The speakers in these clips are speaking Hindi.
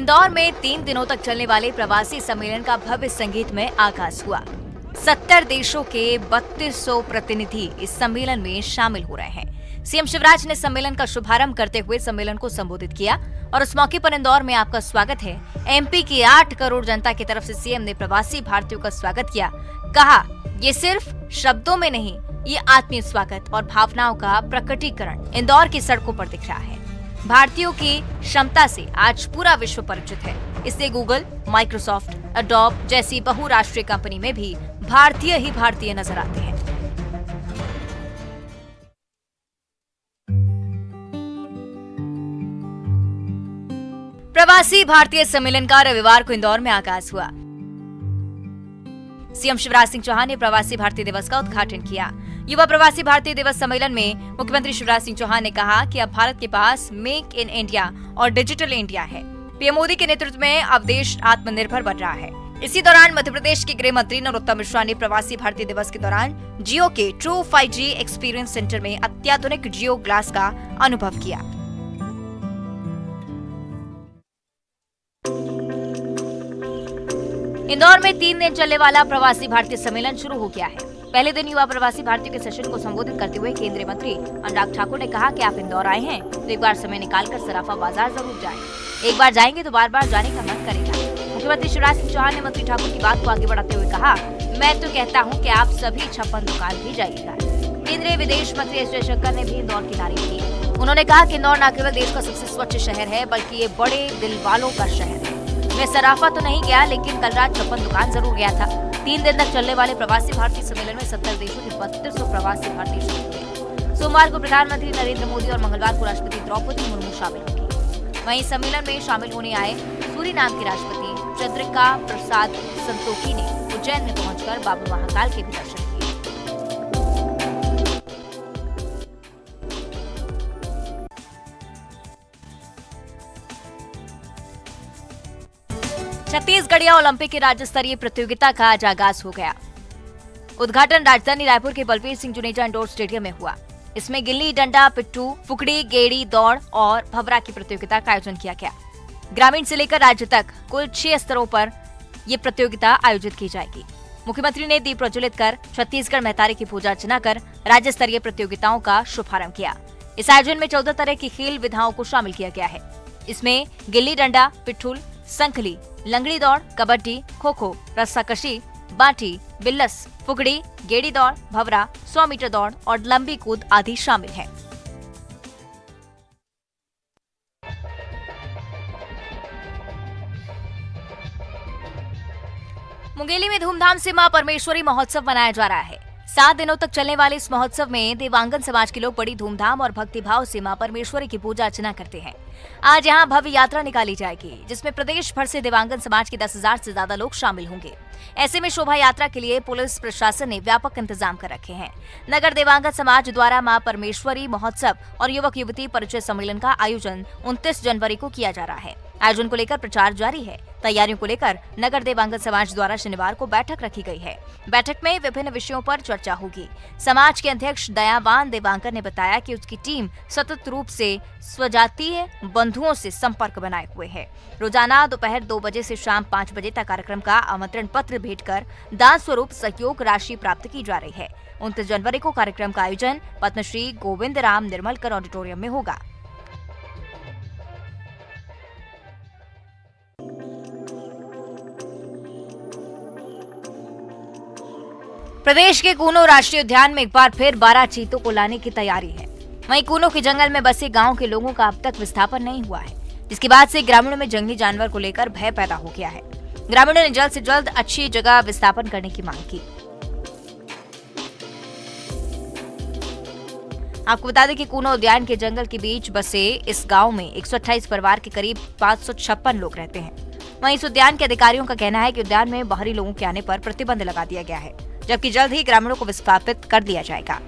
इंदौर में 3 दिनों तक चलने वाले प्रवासी सम्मेलन का भव्य संगीतमय आगाज हुआ। 70 देशों के 3200 प्रतिनिधि इस सम्मेलन में शामिल हो रहे हैं। सीएम शिवराज ने सम्मेलन का शुभारंभ करते हुए सम्मेलन को संबोधित किया और इस मौके पर इंदौर में आपका स्वागत है। एमपी की 8 करोड़ जनता की तरफ से सीएम ने प्रवासी भारतीयों का स्वागत किया। कहा, ये सिर्फ शब्दों में नहीं, ये आत्मीय स्वागत और भावनाओं का प्रकटीकरण इंदौर की सड़कों पर दिख रहा है। भारतीयों की क्षमता से आज पूरा विश्व परिचित है। इससे गूगल, माइक्रोसॉफ्ट, एडोब जैसी बहुराष्ट्रीय कंपनी में भी भारतीय ही भारतीय नजर आते हैं। प्रवासी भारतीय सम्मेलन का रविवार को इंदौर में आगाज हुआ। सीएम शिवराज सिंह चौहान ने प्रवासी भारतीय दिवस का उद्घाटन किया। युवा प्रवासी भारतीय दिवस सम्मेलन में मुख्यमंत्री शिवराज सिंह चौहान ने कहा कि अब भारत के पास मेक इन इंडिया और डिजिटल इंडिया है। पीएम मोदी के नेतृत्व में अब देश आत्मनिर्भर बन रहा है। इसी दौरान मध्य प्रदेश के गृह मंत्री नरोत्तम मिश्रा ने प्रवासी भारतीय दिवस के दौरान जियो के ट्रू 5G एक्सपीरियंस सेंटर में अत्याधुनिक जियो ग्लास का अनुभव किया। इंदौर में 3 दिन चलने वाला प्रवासी भारतीय सम्मेलन शुरू हो गया है। पहले दिन युवा प्रवासी भारतीयों के सेशन को संबोधित करते हुए केंद्रीय मंत्री अनुराग ठाकुर ने कहा कि आप इंदौर आए हैं तो एक बार समय निकालकर सराफा बाजार जरूर जाएं। एक बार जाएंगे तो बार बार जाने का मन करेगा। मुख्यमंत्री शिवराज सिंह चौहान ने मंत्री ठाकुर की बात को आगे बढ़ाते हुए कहा, मैं तो कहता हूँ कि आप सभी 56 दुकान भी जाइएगा। केंद्रीय विदेश मंत्री एस जयशंकर ने भी इंदौर की तारीफ की। उन्होंने कहा कि इंदौर न केवल देश का सबसे स्वच्छ शहर है बल्कि ये बड़े दिल वालों का शहर है। मैं सराफा तो नहीं गया, लेकिन कल रात 56 दुकान जरूर गया था। 3 दिन तक चलने वाले प्रवासी भारतीय सम्मेलन में 70 देशों के 3200 प्रवासी भारतीय शामिल हैं। सोमवार को प्रधानमंत्री नरेंद्र मोदी और मंगलवार को राष्ट्रपति द्रौपदी मुर्मू शामिल होंगी। वहीं सम्मेलन में शामिल होने आए सूरीनाम के राष्ट्रपति चंद्रिका प्रसाद संतोखी ने उज्जैन में पहुंचकर बाबा महाकाल के भी दर्शन किए। छत्तीसगढ़िया ओलंपिक की राज्य स्तरीय प्रतियोगिता का आज आगाज हो गया। उद्घाटन राजधानी रायपुर के बलबीर सिंह जुनेजा इंडोर स्टेडियम में हुआ। इसमें गिल्ली डंडा, पिट्ठू, फुकड़ी, गेड़ी, दौड़ और भवरा की प्रतियोगिता का आयोजन किया गया। ग्रामीण से लेकर राज्य तक कुल 6 स्तरों पर यह प्रतियोगिता आयोजित की जाएगी। मुख्यमंत्री ने दीप प्रज्वलित कर छत्तीसगढ़ महतारी की पूजा अर्चना कर राज्य स्तरीय प्रतियोगिताओं का शुभारंभ किया। इस आयोजन में 14 तरह की खेल विधाओं को शामिल किया गया है। इसमें गिल्ली डंडा, पिट्ठूल, संखली, लंगड़ी दौड़, कबड्डी, खो खो, रस्साकशी, बाटी, बिल्लस, फुकड़ी, गेड़ी दौड़, भवरा, 100 मीटर दौड़ और लंबी कूद आदि शामिल हैं। मुंगेली में धूमधाम से मां परमेश्वरी महोत्सव मनाया जा रहा है। 7 दिनों तक चलने वाले इस महोत्सव में देवांगन समाज के लोग बड़ी धूमधाम और भक्तिभाव से मां परमेश्वरी की पूजा अर्चना करते हैं। आज यहां भव्य यात्रा निकाली जाएगी, जिसमें प्रदेश भर से देवांगन समाज के 10,000 से ज्यादा लोग शामिल होंगे। ऐसे में शोभा यात्रा के लिए पुलिस प्रशासन ने व्यापक इंतजाम कर रखे हैं। नगर देवांगन समाज द्वारा मां परमेश्वरी महोत्सव और युवक युवती परिचय सम्मेलन का आयोजन 29 जनवरी को किया जा रहा है। आयोजन को लेकर प्रचार जारी है। तैयारियों को लेकर नगर देवांगन समाज द्वारा शनिवार को बैठक रखी गई है। बैठक में विभिन्न विषयों पर चर्चा होगी। समाज के अध्यक्ष दयावान देवांकर ने बताया कि उसकी टीम सतत रूप से स्वजातीय बंधुओं से संपर्क बनाए हुए है। रोजाना दोपहर 2 बजे से शाम 5 बजे तक कार्यक्रम का आमंत्रण पत्र भेजकर दान स्वरूप सहयोग राशि प्राप्त की जा रही है। 29 जनवरी को कार्यक्रम का आयोजन पद्मश्री गोविंद राम निर्मलकर ऑडिटोरियम में होगा। प्रदेश के कूनो राष्ट्रीय उद्यान में एक बार फिर 12 चीतों को लाने की तैयारी है। वहीं कूनो के जंगल में बसे गांव के लोगों का अब तक विस्थापन नहीं हुआ है, जिसके बाद से ग्रामीणों में जंगली जानवर को लेकर भय पैदा हो गया है। ग्रामीणों ने जल्द से जल्द अच्छी जगह विस्थापन करने की मांग की। आपको बता दें कि कूनो उद्यान के जंगल के बीच बसे इस गांव में 128 परिवार के करीब 556 लोग रहते हैं। वहीं इस उद्यान के अधिकारियों का कहना है कि उद्यान में बाहरी लोगों के आने पर प्रतिबंध लगा दिया गया है, जबकि जल्द ही ग्रामीणों को विस्थापित कर दिया जाएगा।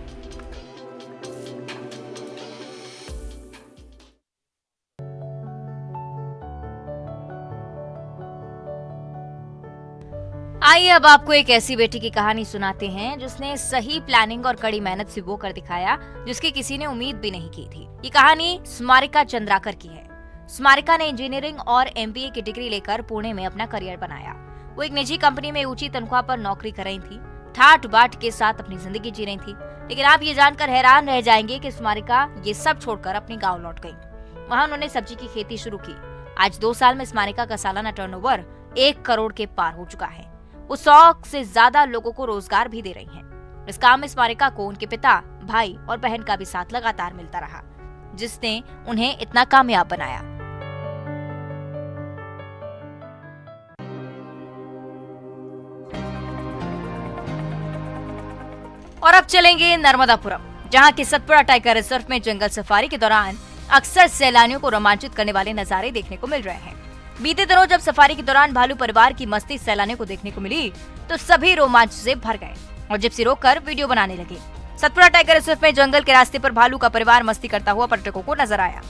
आइए अब आपको एक ऐसी बेटी की कहानी सुनाते हैं जिसने सही प्लानिंग और कड़ी मेहनत से वो कर दिखाया जिसकी किसी ने उम्मीद भी नहीं की थी। ये कहानी स्मारिका चंद्राकर की है। स्मारिका ने इंजीनियरिंग और एमबीए की डिग्री लेकर पुणे में अपना करियर बनाया। वो एक निजी कंपनी में ऊंची तनख्वाह पर नौकरी कर रही थी, ठाट बाट के साथ अपनी जिंदगी जी रही थी। लेकिन आप ये जानकर हैरान रह जाएंगे कि स्मारिका ये सब छोड़कर अपने गाँव लौट गयी। वहाँ उन्होंने सब्जी की खेती शुरू की। आज 2 साल में स्मारिका का सालाना टर्नओवर 1 करोड़ के पार हो चुका है। वो 100 से ज्यादा लोगों को रोजगार भी दे रही हैं। इस काम में स्मारिका को उनके पिता, भाई और बहन का भी साथ लगातार मिलता रहा, जिसने उन्हें इतना कामयाब बनाया। और अब चलेंगे नर्मदापुरम, जहां की सतपुड़ा टाइगर रिजर्व में जंगल सफारी के दौरान अक्सर सैलानियों को रोमांचित करने वाले नजारे देखने को मिल रहे हैं। बीते दिनों जब सफारी के दौरान भालू परिवार की मस्ती सैलानियों को देखने को मिली तो सभी रोमांच से भर गए और जिप्सी रोककर वीडियो बनाने लगे। सतपुड़ा टाइगर रिजर्व में जंगल के रास्ते पर भालू का परिवार मस्ती करता हुआ पर्यटकों को नजर आया।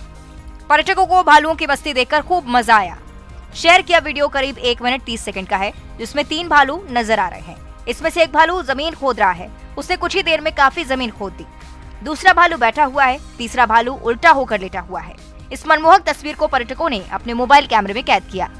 पर्यटकों को भालुओं की मस्ती देखकर खूब मजा आया। शेयर किया वीडियो करीब 1 मिनट 30 सेकंड का है, जिसमें 3 भालू नजर आ रहे हैं। इसमें से एक भालू जमीन खोद रहा है, उसने कुछ ही देर में काफी जमीन खोद दी। दूसरा भालू बैठा हुआ है, तीसरा भालू उल्टा होकर लेटा हुआ है। इस मनमोहक तस्वीर को पर्यटकों ने अपने मोबाइल कैमरे में कैद किया।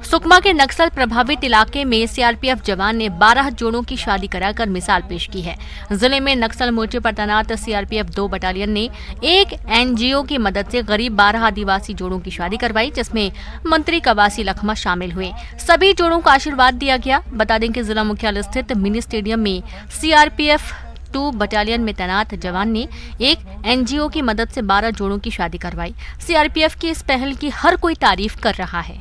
सुकमा के नक्सल प्रभावित इलाके में सीआरपीएफ जवान ने 12 जोड़ों की शादी कराकर मिसाल पेश की है। जिले में नक्सल मोर्चे पर तैनात सीआरपीएफ 2 बटालियन ने एक एनजीओ की मदद से गरीब 12 आदिवासी जोड़ों की शादी करवाई, जिसमें मंत्री कवासी लखमा शामिल हुए। सभी जोड़ों को आशीर्वाद दिया गया। बता दें कि जिला मुख्यालय स्थित मिनी स्टेडियम में सीआरपीएफ 2 बटालियन में तैनात जवान ने एक एनजीओ की मदद से 12 जोड़ों की शादी करवाई। सीआरपीएफ की इस पहल की हर कोई तारीफ कर रहा है।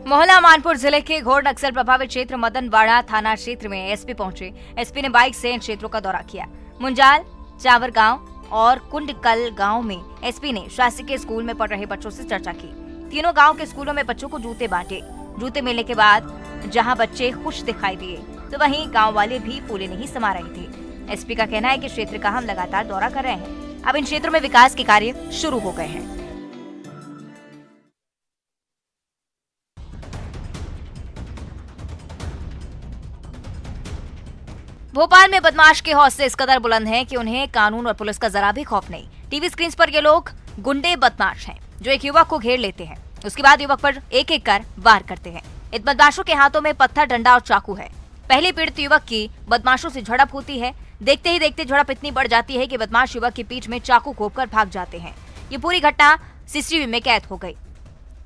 मोहल्ला मानपुर जिले के घोर नक्सल प्रभावित क्षेत्र मदनवाड़ा थाना क्षेत्र में एसपी पहुंचे। एसपी ने बाइक से इन क्षेत्रों का दौरा किया। मुंजाल, चावर गांव और कुंडकल गांव में एसपी ने शासकीय स्कूल में पढ़ रहे बच्चों से चर्चा की। तीनों गांव के स्कूलों में बच्चों को जूते बांटे। जूते मिलने के बाद जहां बच्चे खुश दिखाई दिए तो वहीं गांव वाले भी फूले नहीं समा रहे थे। एसपी का कहना है कि क्षेत्र का हम लगातार दौरा कर रहे हैं। अब इन क्षेत्रों में विकास के कार्य शुरू हो गए हैं। भोपाल में बदमाश के हौसले इस कदर बुलंद हैं कि उन्हें कानून और पुलिस का जरा भी खौफ नहीं। टीवी स्क्रीन पर ये लोग गुंडे बदमाश हैं जो एक युवक को घेर लेते हैं। उसके बाद युवक पर एक एक कर वार करते हैं। इन बदमाशों के हाथों में पत्थर, डंडा और चाकू है। पहले पीड़ित युवक की बदमाशों से झड़प होती है। देखते ही देखते झड़प इतनी बढ़ जाती है कि बदमाश युवक की पीठ में चाकू घोंपकर भाग जाते हैं। ये पूरी घटना सीसीटीवी में कैद हो गई।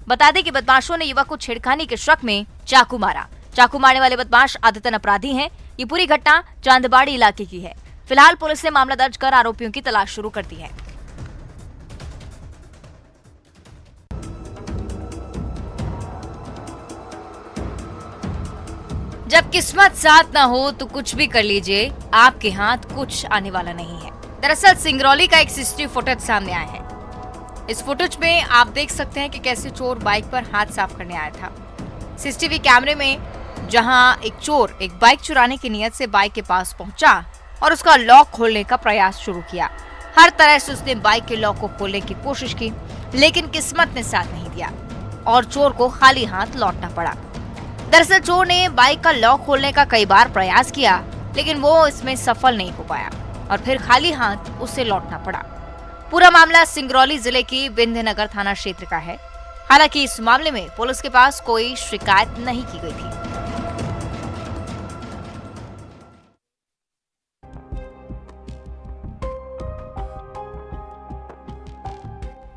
बता दें कि बदमाशों ने युवक को छेड़खानी के शक में चाकू मारा। चाकू मारने वाले बदमाश आदतन अपराधी हैं। ये पूरी घटना चांदबाड़ी इलाके की है। फिलहाल पुलिस ने मामला दर्ज कर आरोपियों की तलाश शुरू कर दी है। जब किस्मत साथ ना हो तो कुछ भी कर लीजिए, आपके हाथ कुछ आने वाला नहीं है। दरअसल सिंगरौली का एक सीसीटीवी फुटेज सामने आया है। इस फुटेज में आप देख सकते हैं कि कैसे चोर बाइक पर हाथ साफ करने आया था। सीसीटीवी कैमरे में जहां एक चोर एक बाइक चुराने की नियत से बाइक के पास पहुंचा और उसका लॉक खोलने का प्रयास शुरू किया। हर तरह से उसने बाइक के लॉक को खोलने की कोशिश की, लेकिन किस्मत ने साथ नहीं दिया और चोर को खाली हाथ लौटना पड़ा। दरअसल चोर ने बाइक का लॉक खोलने का कई बार प्रयास किया, लेकिन वो इसमें सफल नहीं हो पाया और फिर खाली हाथ उसे लौटना पड़ा। पूरा मामला सिंगरौली जिले की विंध्यनगर थाना क्षेत्र का है। हालांकि इस मामले में पुलिस के पास कोई शिकायत नहीं की गई थी।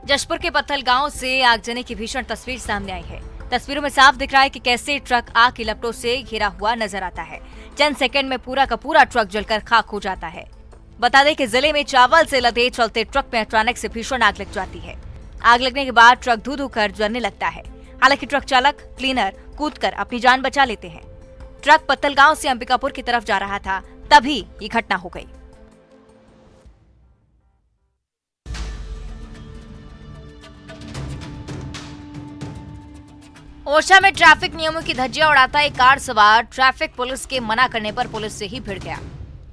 जशपुर के पत्थल गांव से आगजनी की भीषण तस्वीर सामने आई है। तस्वीरों में साफ दिख रहा है कि कैसे ट्रक आग की लपटों से घिरा हुआ नजर आता है। चंद सेकंड में पूरा का पूरा ट्रक जलकर खाक हो जाता है। बता दें कि जिले में चावल से लदे चलते ट्रक में अचानक से भीषण आग लग जाती है। आग लगने के बाद ट्रक धू धू कर जलने लगता है। हालांकि ट्रक चालक क्लीनर कूदकर अपनी जान बचा लेते हैं। ट्रक पत्थल गांव से अंबिकापुर की तरफ जा रहा था, तभी ये घटना हो गई। ओरछा में ट्रैफिक नियमों की धज्जियां उड़ाता एक कार सवार ट्रैफिक पुलिस के मना करने पर पुलिस से ही भिड़ गया।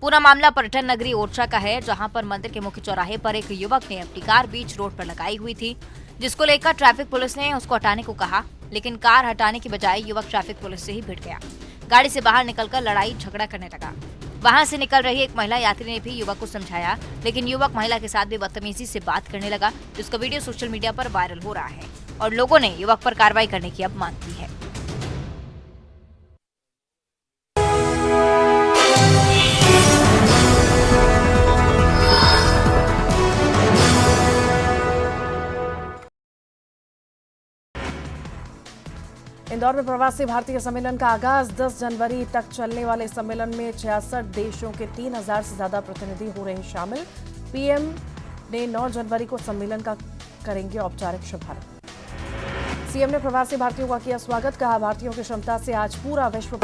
पूरा मामला पर्यटन नगरी ओरछा का है, जहां पर मंदिर के मुख्य चौराहे पर एक युवक ने अपनी कार बीच रोड पर लगाई हुई थी, जिसको लेकर ट्रैफिक पुलिस ने उसको हटाने को कहा, लेकिन कार हटाने की बजाय युवक ट्रैफिक पुलिस से ही भिड़ गया। गाड़ी से बाहर निकलकर लड़ाई झगड़ा करने लगा। वहां से निकल रही एक महिला यात्री ने भी युवक को समझाया, लेकिन युवक महिला के साथ भी बदतमीजी से बात करने लगा, जिसका वीडियो सोशल मीडिया पर वायरल हो रहा है और लोगों ने युवक पर कार्रवाई करने की अब मांग की है। इंदौर में प्रवासी भारतीय सम्मेलन का आगाज 10 जनवरी तक चलने वाले सम्मेलन में 66 देशों के 3000 से ज्यादा प्रतिनिधि हो रहे शामिल। पीएम ने 9 जनवरी को सम्मेलन का करेंगे औपचारिक शुभारंभ। सीएम ने प्रवासी भारतीयों का किया स्वागत, कहा भारतीयों की क्षमता से आज पूरा विश्व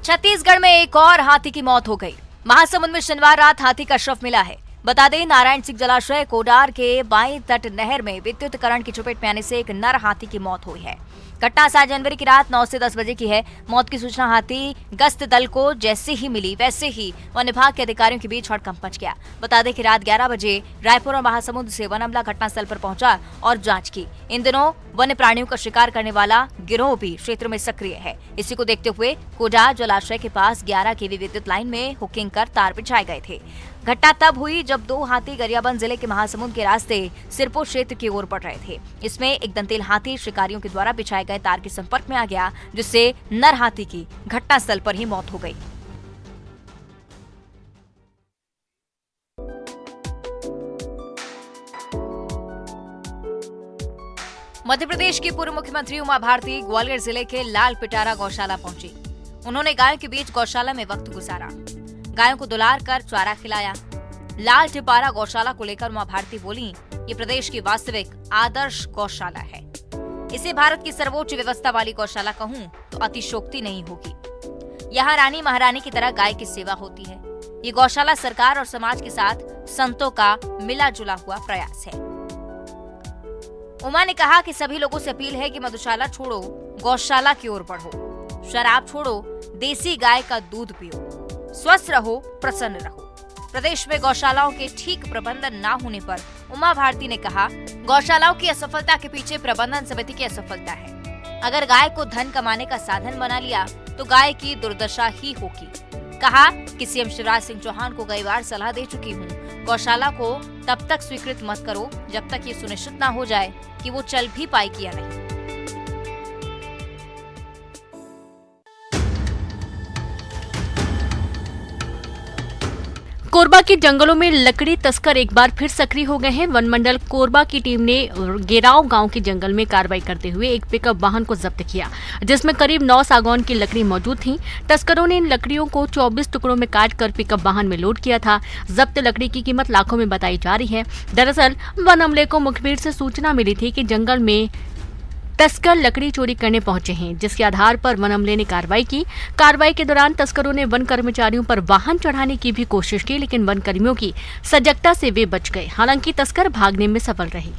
छत्तीसगढ़ में एक और हाथी की मौत हो गई। महासमुंद में शनिवार रात हाथी का शव मिला है। बता दें, नारायण सिंह जलाशय कोडार के बाईं तट नहर में विद्युत करंट की चपेट में आने से एक नर हाथी की मौत हुई है। घटना 7 जनवरी की रात 9 से 10 बजे की है। मौत की सूचना हाथी गश्त दल को जैसे ही मिली, वैसे ही वन विभाग के अधिकारियों के बीच हड़कंप मच गया। बता दें कि रात 11 बजे रायपुर और महासमुंद से वन अमला घटनास्थल पर पहुंचा और जांच की। इन दिनों वन्य प्राणियों का शिकार करने वाला गिरोह भी क्षेत्र में सक्रिय है। इसी को देखते हुए कोडार जलाशय के पास 11 केवी विद्युत लाइन में हुकिंग कर तार बिछाए गए थे। घटना तब हुई जब 2 हाथी गरियाबंद जिले के महासमुंद के रास्ते सिरपुर क्षेत्र की ओर बढ़ रहे थे। इसमें एक दंतेल हाथी शिकारियों के द्वारा बिछाए गए तार के संपर्क में आ गया, जिससे नर हाथी की घटनास्थल पर ही मौत हो गई। मध्य प्रदेश की पूर्व मुख्यमंत्री उमा भारती ग्वालियर जिले के लाल पिटारा गौशाला पहुंची। उन्होंने गायों के बीच गौशाला में वक्त गुजारा, गायों को दुलार कर चारा खिलाया। लाल टिपारा गौशाला को लेकर उमा भारती बोली, ये प्रदेश की वास्तविक आदर्श गौशाला है। इसे भारत की सर्वोच्च व्यवस्था वाली गौशाला कहूं तो अतिशोक्ति नहीं होगी। यहाँ रानी महारानी की तरह गाय की सेवा होती है। ये गौशाला सरकार और समाज के साथ संतों का मिला जुला हुआ प्रयास है। उमा ने कहा कि सभी लोगों से अपील है कि मधुशाला छोड़ो, गौशाला की ओर बढ़ो। शराब छोड़ो, देसी गाय का दूध पियो। स्वस्थ रहो, प्रसन्न रहो। प्रदेश में गौशालाओं के ठीक प्रबंधन न होने पर उमा भारती ने कहा, गौशालाओं की असफलता के पीछे प्रबंधन समिति की असफलता है। अगर गाय को धन कमाने का साधन बना लिया तो गाय की दुर्दशा ही होगी। कहा कि सीएम शिवराज सिंह चौहान को कई बार सलाह दे चुकी हूँ, गौशाला को तब तक स्वीकृत मत करो जब तक ये सुनिश्चित न हो जाए कि वो चल भी पाएगी या नहीं। कोरबा के जंगलों में लकड़ी तस्कर एक बार फिर सक्रिय हो गए हैं। वन मंडल कोरबा की टीम ने गेराव गांव के जंगल में कार्रवाई करते हुए एक पिकअप वाहन को जब्त किया, जिसमें करीब 9 सागौन की लकड़ी मौजूद थी। तस्करों ने इन लकड़ियों को 24 टुकड़ों में काटकर पिकअप वाहन में लोड किया था। जब्त लकड़ी की कीमत लाखों में बताई जा रही है। दरअसल वन अमले को मुखबिर से सूचना मिली थी कि जंगल में तस्कर लकड़ी चोरी करने पहुंचे हैं, जिसके आधार पर वन अमले ने कार्रवाई की। कार्रवाई के दौरान तस्करों ने वन कर्मचारियों पर वाहन चढ़ाने की भी कोशिश की, लेकिन वन कर्मियों की सजगता से वे बच गए। हालांकि तस्कर भागने में सफल रहे।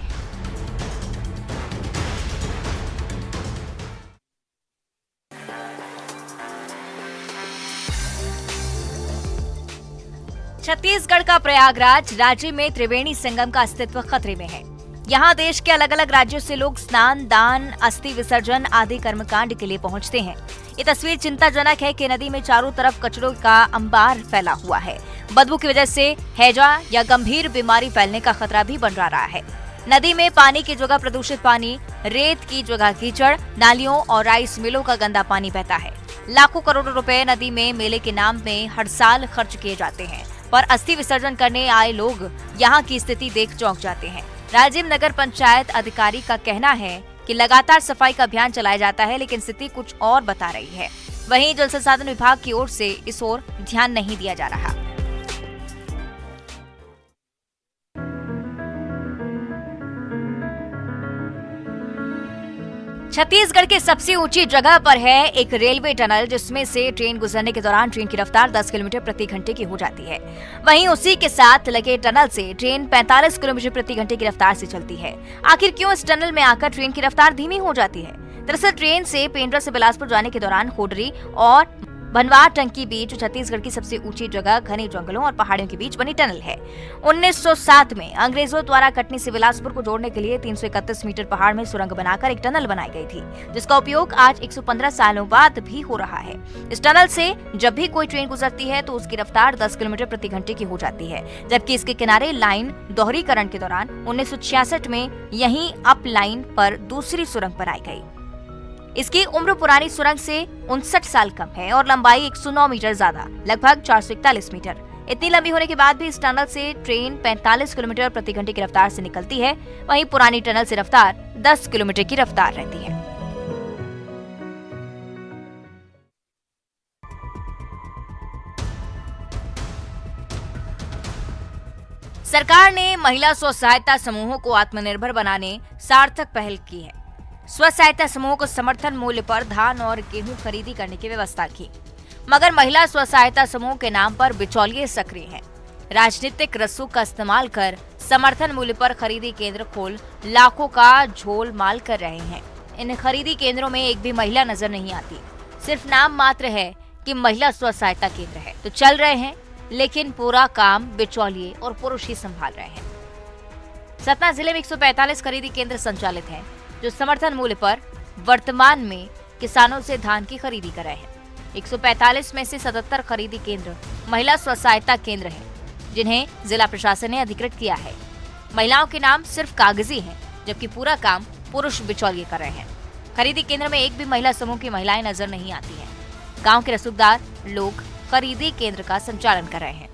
छत्तीसगढ़ का प्रयागराज राज्य में त्रिवेणी संगम का अस्तित्व खतरे में है। यहाँ देश के अलग अलग राज्यों से लोग स्नान, दान, अस्थि विसर्जन आदि कर्मकांड के लिए पहुँचते हैं। ये तस्वीर चिंताजनक है कि नदी में चारों तरफ कचरों का अंबार फैला हुआ है। बदबू की वजह से हैजा या गंभीर बीमारी फैलने का खतरा भी बन रहा है। नदी में पानी की जगह प्रदूषित पानी, रेत की जगह कीचड़, नालियों और राइस मिलों का गंदा पानी बहता है। लाखों करोड़ों रुपए नदी में मेले के नाम में हर साल खर्च किए जाते हैं, पर अस्थि विसर्जन करने आए लोग यहाँ की स्थिति देख चौंक जाते हैं। राजिम नगर पंचायत अधिकारी का कहना है कि लगातार सफाई का अभियान चलाया जाता है, लेकिन स्थिति कुछ और बता रही है। वहीं जल संसाधन विभाग की ओर से इस ओर ध्यान नहीं दिया जा रहा। छत्तीसगढ़ की सबसे ऊंची जगह पर है एक रेलवे टनल, जिसमें से ट्रेन गुजरने के दौरान ट्रेन की रफ्तार 10 किलोमीटर प्रति घंटे की हो जाती है। वहीं उसी के साथ लगे टनल से ट्रेन 45 किलोमीटर प्रति घंटे की रफ्तार से चलती है। आखिर क्यों इस टनल में आकर ट्रेन की रफ्तार धीमी हो जाती है? दरअसल ट्रेन से पेंड्रा से बिलासपुर जाने के दौरान होडरी और भनवार टंग के बीच छत्तीसगढ़ की सबसे ऊंची जगह घने जंगलों और पहाड़ियों के बीच बनी टनल है। 1907 में अंग्रेजों द्वारा कटनी से बिलासपुर को जोड़ने के लिए 331 मीटर पहाड़ में सुरंग बनाकर एक टनल बनाई गई थी, जिसका उपयोग आज 115 सालों बाद भी हो रहा है। इस टनल से जब भी कोई ट्रेन गुजरती है तो उसकी रफ्तार 10 किलोमीटर प्रति घंटे की हो जाती है, जबकि इसके किनारे लाइन दोहरीकरण के दौरान 1966 में यहीं अप लाइन पर दूसरी सुरंग बनाई गई। इसकी उम्र पुरानी सुरंग से 59 साल कम है और लंबाई 109 मीटर ज्यादा, लगभग 441 मीटर। इतनी लंबी होने के बाद भी इस टनल से ट्रेन 45 किलोमीटर प्रति घंटे की रफ्तार से निकलती है। वहीं पुरानी टनल से रफ्तार 10 किलोमीटर की रफ्तार रहती है। सरकार ने महिला स्व सहायता समूहों को आत्मनिर्भर बनाने सार्थक पहल की है। स्व सहायता समूहों को समर्थन मूल्य पर धान और गेहूं खरीदी करने की व्यवस्था की, मगर महिला स्व सहायता समूह के नाम पर बिचौलिए सक्रिय हैं। राजनीतिक रसूख का इस्तेमाल कर समर्थन मूल्य पर खरीदी केंद्र खोल लाखों का झोल माल कर रहे हैं। इन खरीदी केंद्रों में एक भी महिला नजर नहीं आती, सिर्फ नाम मात्र है कि महिला स्व सहायता केंद्र है। तो चल रहे हैं, लेकिन पूरा काम बिचौलिए और पुरुष ही संभाल रहे हैं। सतना जिले में 145 खरीदी केंद्र संचालित हैं, जो समर्थन मूल्य पर वर्तमान में किसानों से धान की खरीदी कर रहे हैं। 145 में से 77 खरीदी केंद्र महिला स्व सहायता केंद्र हैं, जिन्हें जिला प्रशासन ने अधिकृत किया है। महिलाओं के नाम सिर्फ कागजी हैं, जबकि पूरा काम पुरुष बिचौलिए कर रहे हैं। खरीदी केंद्र में एक भी महिला समूह की महिलाएं नजर नहीं आती हैं। गांव के रसूखदार लोग खरीदी केंद्र का संचालन कर रहे हैं।